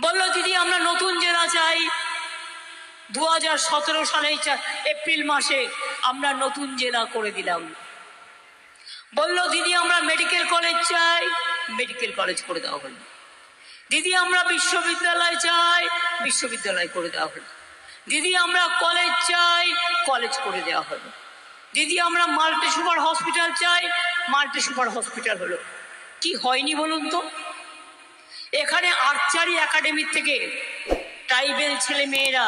বলল দিদি আমরা নতুন জেলা চাই। 2017 সালে এপ্রিল মাসে আমরা নতুন জেলা করে দিলাম। বলল দিদি আমরা মেডিকেল কলেজ চাই, মেডিকেল কলেজ করে দেওয়া হলো। দিদি আমরা বিশ্ববিদ্যালয় চাই, বিশ্ববিদ্যালয় করে দেওয়া হলো। দিদি আমরা কলেজ চাই, কলেজ করে দেওয়া হলো। দিদি আমরা মাল্টি সুপার হসপিটাল চাই, মাল্টি সুপার হসপিটাল হলো। কি হয়নি বলুন তো? এখানে আর্চারি একাডেমি থেকে ট্রাইবেল ছেলে মেয়েরা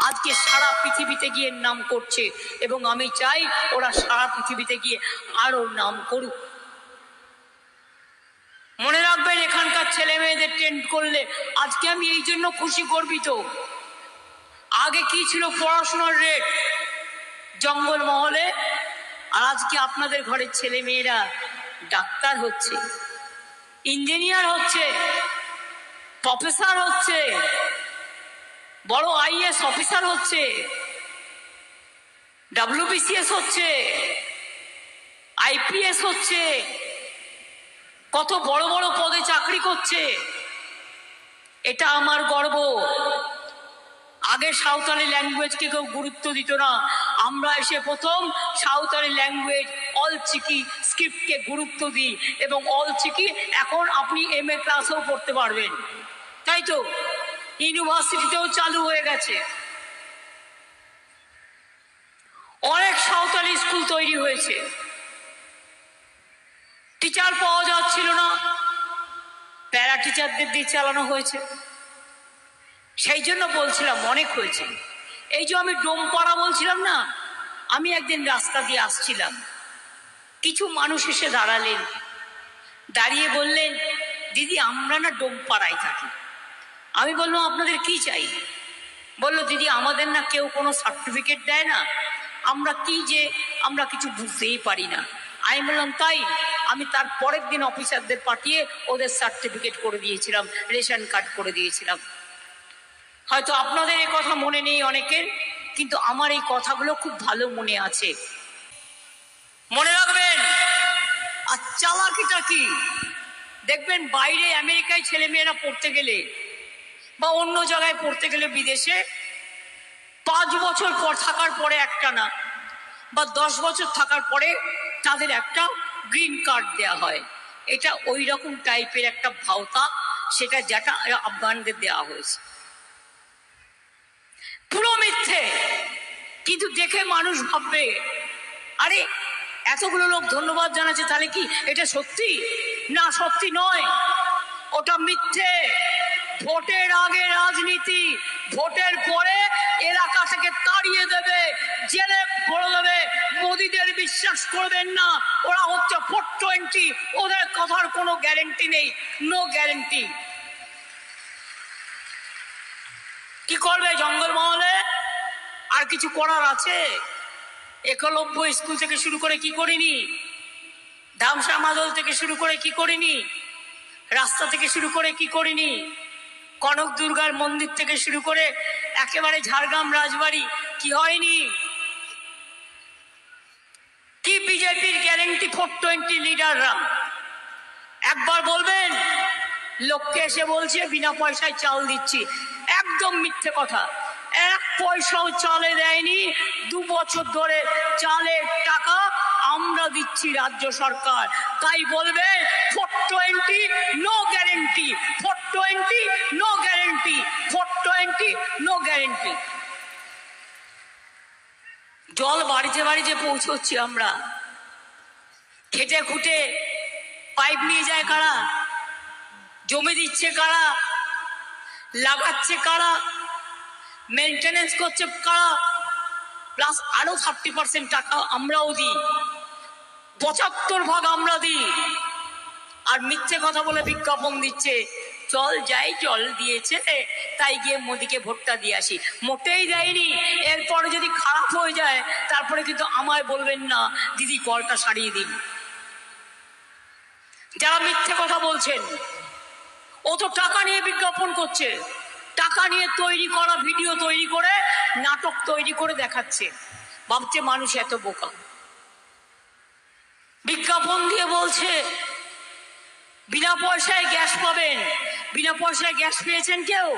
আজকে সারা পৃথিবীতে গিয়ে নাম করছে, এবং আমি চাই ওরা সারা পৃথিবীতে গিয়ে আরো নাম করুক। মনে রাখবেন, এখানকার ছেলে মেয়েদের ট্রেন্ড করলে আজকে আমি এই জন্য খুশি গর্বিত। আগে কি ছিল পড়াশোনার রেট জঙ্গলমহলে, আর আজকে আপনাদের ঘরের ছেলে মেয়েরা ডাক্তার হচ্ছে, ইঞ্জিনিয়ার হচ্ছে, প্রফেসর হচ্ছে, বড় আইএস অফিসার হচ্ছে, WBCS হচ্ছে, IPS হচ্ছে, কত বড় বড় পদে চাকরি করছে। এটা আমার গর্ব। আগে সাঁওতালি ল্যাঙ্গুয়েজকে কেউ গুরুত্ব দিত না, আমরা এসে প্রথম সাঁওতালি ল্যাঙ্গুয়েজ অলচিকি স্ক্রিপ্টকে গুরুত্ব দিই, এবং অলচিকি এখন আপনি MA ক্লাসেও পড়তে পারবেন, তাই তো? ইউনিভার্সিটিতেও চালু হয়ে গেছে। অনেক সাঁওতালি স্কুল তৈরি হয়েছে। টিচার পাওয়া যাচ্ছিল না, প্যারা টিচারদের দিয়ে চালানো হয়েছে। সেই জন্য বলছিলাম অনেক হয়েছে। এই যে আমি ডোমপাড়া বলছিলাম না, আমি একদিন রাস্তা দিয়ে আসছিলাম, কিছু মানুষ এসে দাঁড়ালেন, দাঁড়িয়ে বললেন দিদি আমরা না ডোমপাড়ায় থাকি। আমি বললাম আপনাদের কি চাই? বলল দিদি আমাদের না কেউ কোনো সার্টিফিকেট দেয় না, আমরা কি যে আমরা কিছু বুঝতেই পারি না। আমি বললাম তাই? আমি তার পরের দিন অফিসারদের পাঠিয়ে ওদের সার্টিফিকেট করে দিয়েছিলাম, রেশন কার্ড করে দিয়েছিলাম। হয়তো আপনাদের এই কথা মনে নেই অনেকের, কিন্তু আমার এই কথাগুলো খুব ভালো মনে আছে। মনে রাখবেন। আর চালাকিটা কি দেখবেন, বাইরে আমেরিকায় ছেলেমেয়েরা পড়তে গেলে বা অন্য জায়গায় পড়তে গেলে বিদেশে 5 বছর পর থাকার পরে একটা না, বা 10 বছর থাকার পরে তাদের একটা গ্রিন কার্ড দেয়া হয়। এটা ওই রকম টাইপের একটা ভাওতা, সেটা যেটা আফগানদের দেওয়া হয়েছে। পুরো মিথ্যে, কিন্তু দেখে মানুষ ভাববে আরে এতগুলো লোক ধন্যবাদ জানাচ্ছে, তাহলে কি এটা সত্যি? না, সত্যি নয়, ওটা মিথ্যে। ভোটের আগে রাজনীতি, ভোটের পরে এলাকা থেকে তাড়িয়ে দেবে, জেলে ভরে দেবে। মোদিদের বিশ্বাস করবেন না, ওরা হচ্ছে 420, ওদের কথার কোনো গ্যারেন্টি নেই, নো গ্যারেন্টি। কি করবে জঙ্গলমহলে? আর কিছু করার আছে? একলব্য স্কুল থেকে শুরু করে কি করিনি, ধামসা মাদল থেকে শুরু করে কি করিনি, রাস্তা থেকে শুরু করে কি করিনি, কনক দুর্গার মন্দির থেকে শুরু করে একেবারে ঝাড়গ্রাম রাজবাড়ি কি হয়নি? কি বিজেপির গ্যারেন্টি 420 লিডাররা? একবার বলবেন লোককে এসে বলছে বিনা পয়সায় চাল দিচ্ছি, একদম মিথ্যে কথা। 1 পয়সাও চালে দেয়নি। 2 বছর ধরে চালের টাকা আমরা দিচ্ছি রাজ্য সরকার। তাই বলবে 420 no guarantee, 420 no guarantee, 420 no guarantee. জল বাড়িতে বাড়িতে পৌঁছচ্ছি আমরা। খেটে খুঁটে পাইপ নিয়ে যায় কারা? জমি দিচ্ছে কারা? লাগাচ্ছে কারা? মেনটেনেন্স করছে কারা? প্লাস আরো 30% টাকা আমরাও দিই, 75% আমরা দিই। আর মিথ্যে কথা বলে বিজ্ঞাপন দিচ্ছে, জল যাই জল দিয়েছে তাই গিয়ে মোদিকে ভোটটা দিয়ে আসি। মোটেই দেয়নি। এরপরে যদি খারাপ হয়ে যায় তারপরে কিন্তু আমায় বলবেন না দিদি কলটা সারিয়ে দিন। যারা মিথ্যে কথা বলছেন, ও তো টাকা নিয়ে বিজ্ঞাপন করছে, টাকা নিয়ে তৈরি করা ভিডিও তৈরি করে নাটক তৈরি করে দেখাচ্ছে, ভাবছে মানুষ এত বোকা। বিজ্ঞাপন দিয়ে বলছে বিনা পয়সায় গ্যাস পাবেন, বিনা পয়সায় গ্যাস পেয়েছেন কেউ?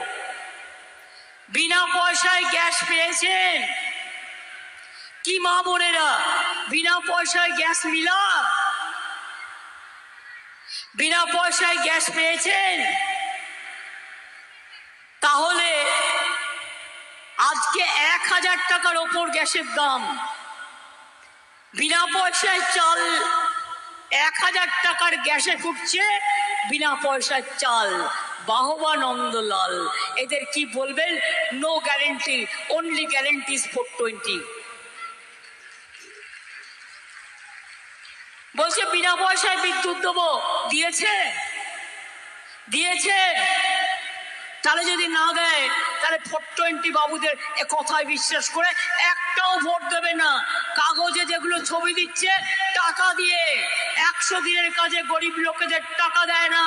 বিনা পয়সায় গ্যাস পেয়েছেন? কি মা বোনেরা বিনা পয়সায় গ্যাস মিলা? বিনা পয়সায় গ্যাস পেয়েছেন? তাহলে আজকে 1000 টাকার ওপর গ্যাসের দাম, বিনা পয়সায় চাল 1000 টাকার গ্যাসে ফুটছে, বিনা পয়সায় চাল। বাহবা নন্দলাল, এদের কি বলবেন? No guarantee, only guarantees 420। বলছে বিনা পয়সায় বিদ্যুৎ দেবো, দিয়েছে? দিয়েছে? তাহলে যদি না দেয় তাহলে 420 বাবুদের এ কথায় বিশ্বাস করে একটাও ভোট দেবে না। কাগজে যেগুলো ছবি দিচ্ছে টাকা দিয়ে, 100 দিনের কাজে গরিব লোকেদের টাকা দেয় না।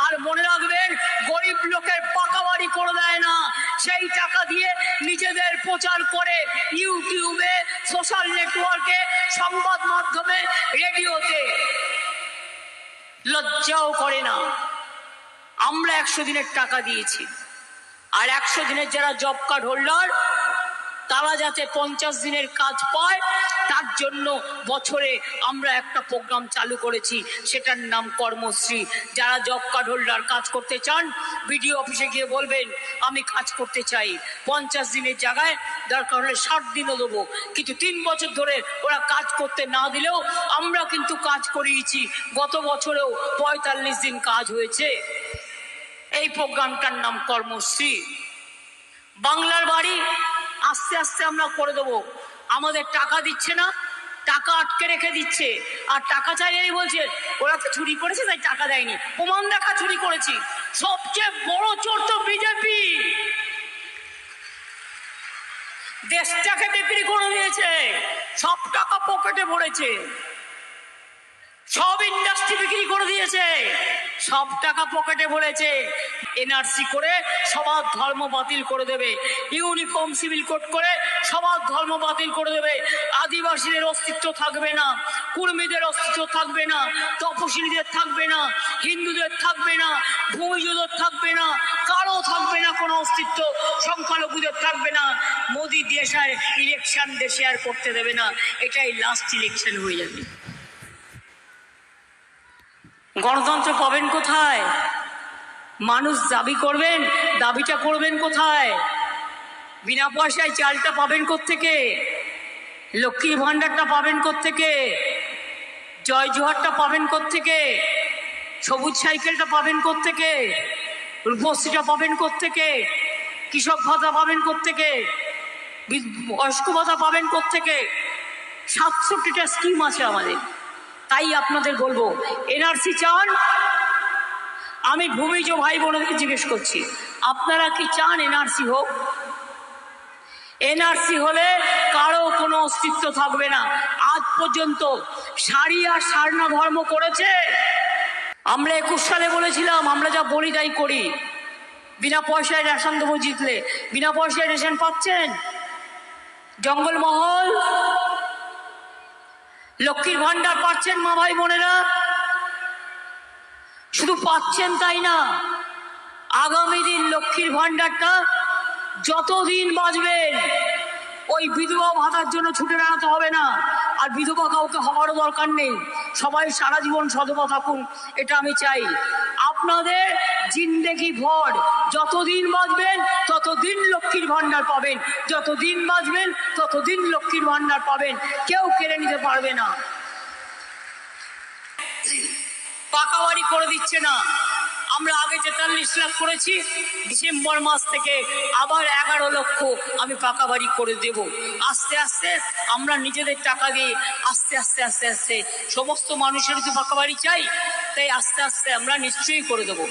আর মনে রাখবেন, গরিব লোকের পাকা বাড়ি করে দেয় না। সেই টাকা দিয়ে নিজেদের প্রচার করে ইউটিউবে, সোশ্যাল নেটওয়ার্কে, সংবাদ মাধ্যমে, রেডিওতে। লজ্জাও করে না। আমরা 100 দিনের টাকা দিয়েছি, আর 100 দিনের যারা জব কার্ড হোল্ডার তারা যাতে 50 দিনের কাজ পায় তার জন্য বছরে আমরা একটা প্রোগ্রাম চালু করেছি, সেটার নাম কর্মশ্রী। যারা জব কার্ড হোল্ডার কাজ করতে চান, বিডিও অফিসে গিয়ে বলবেন আমি কাজ করতে চাই। 50 দিনের জায়গায় দরকার হলে 60 দিনও দেবো, কিন্তু 3 বছর ধরে ওরা কাজ করতে না দিলেও আমরা কিন্তু কাজ করিয়েছি। গত বছরেও 45 দিন কাজ হয়েছে। এই প্রোগ্রামটার নাম কর্মশ্রী। বাংলার বাড়ি আস্তে আস্তে আমরা করে দেবো। আমাদের টাকা দিচ্ছে না, টাকা আটকে রেখে দিচ্ছে, আর টাকা চাইলেই বলছে ওরা তো চুরি করেছে তাই টাকা দেয়নি। প্রমাণ দেখা চুরি করেছি। সবচেয়ে বড় চোর তো বিজেপি। দেশটাকে বিক্রি করে দিয়েছে, সব টাকা পকেটে ভরেছে, সব ইন্ডাস্ট্রি বিক্রি করে দিয়েছে, সব টাকা পকেটে ভরেছে। এনআরসি করে সবার ধর্ম বাতিল করে দেবে, ইউনিফর্ম সিভিল কোড করে সবার ধর্ম বাতিল করে দেবে। আদিবাসীদের অস্তিত্ব থাকবে না, কুর্মীদের অস্তিত্ব থাকবে না, তপশিলীদের থাকবে না, হিন্দুদের থাকবে না, ভূমিজদের থাকবে না, কারো থাকবে না কোনো অস্তিত্ব, সংখ্যালঘুদের থাকবে না। মোদি দেশের ইলেকশন দেশে আর করতে দেবে না। এটাই লাস্ট ইলেকশন হয়ে যাবে। গণতন্ত্র পাবেন কোথায়? মানুষ দাবি করবেন, দাবিটা করবেন কোথায়? বিনা পয়সায় চালটা পাবেন কোত্থেকে? লক্ষ্মীর ভাণ্ডারটা পাবেন কোত্থেকে? জয় জোহারটা পাবেন কোত্থেকে? সবুজ সাইকেলটা পাবেন কোত্থেকে? রূপশ্রীটা পাবেন কোত্থেকে? কৃষক ভাতা পাবেন কোত্থেকে? বয়স্ক ভাতা পাবেন কোত্থেকে? 67টা স্কিম আছে আমাদের। তাই আপনাদের বলবো, এনআরসি চান? আমি ভূমিজ ভাই বোনদের জিজ্ঞেস করছি, আপনারা কি চান এনআরসি হোক? এনআরসি হলে কারো কোনো অস্তিত্ব থাকবে না। আজ পর্যন্ত সারি আর সারনা ধর্ম করেছে। আমরা 21 সালে বলেছিলাম আমরা যা বলি তাই করি। বিনা পয়সায় রেশন দেবো জিতলে। বিনা পয়সায় রেশন পাচ্ছেন? জঙ্গলমহল, লক্ষ্মীর ভাণ্ডার পাচ্ছেন মা ভাই বোনেরা? শুধু পাচ্ছেন তাই না, আগামী দিন লক্ষ্মীর ভাণ্ডারটা যতদিন বাঁচবেন ওই বিধবা ভাতার জন্য ছুটে বেড়াতে হবে না। আর বিধবা কাউকে হওয়ারও দরকার নেই। সবাই সারা জীবন সধবা থাকুন, এটা আমি চাই। আপনাদের জিন্দেগি ভর যতদিন বাঁচবেন ততদিন লক্ষ্মীর ভাণ্ডার পাবেন, যতদিন বাঁচবেন ততদিন লক্ষ্মীর ভাণ্ডার পাবেন, কেউ কেড়ে নিতে পারবে না। পাকা বাড়ি করে দিচ্ছে না। আমরা আগে 43 লাখ করেছি, ডিসেম্বর মাস থেকে আবার 11 লক্ষ আমি পাকা বাড়ি করে দেব। আস্তে আস্তে আমরা নিজেদের টাকা দিয়ে আস্তে আস্তে আস্তে আস্তে সমস্ত মানুষের তো পাকা বাড়ি চাই, তাই আস্তে আস্তে আমরা নিশ্চয়ই করে দেবো।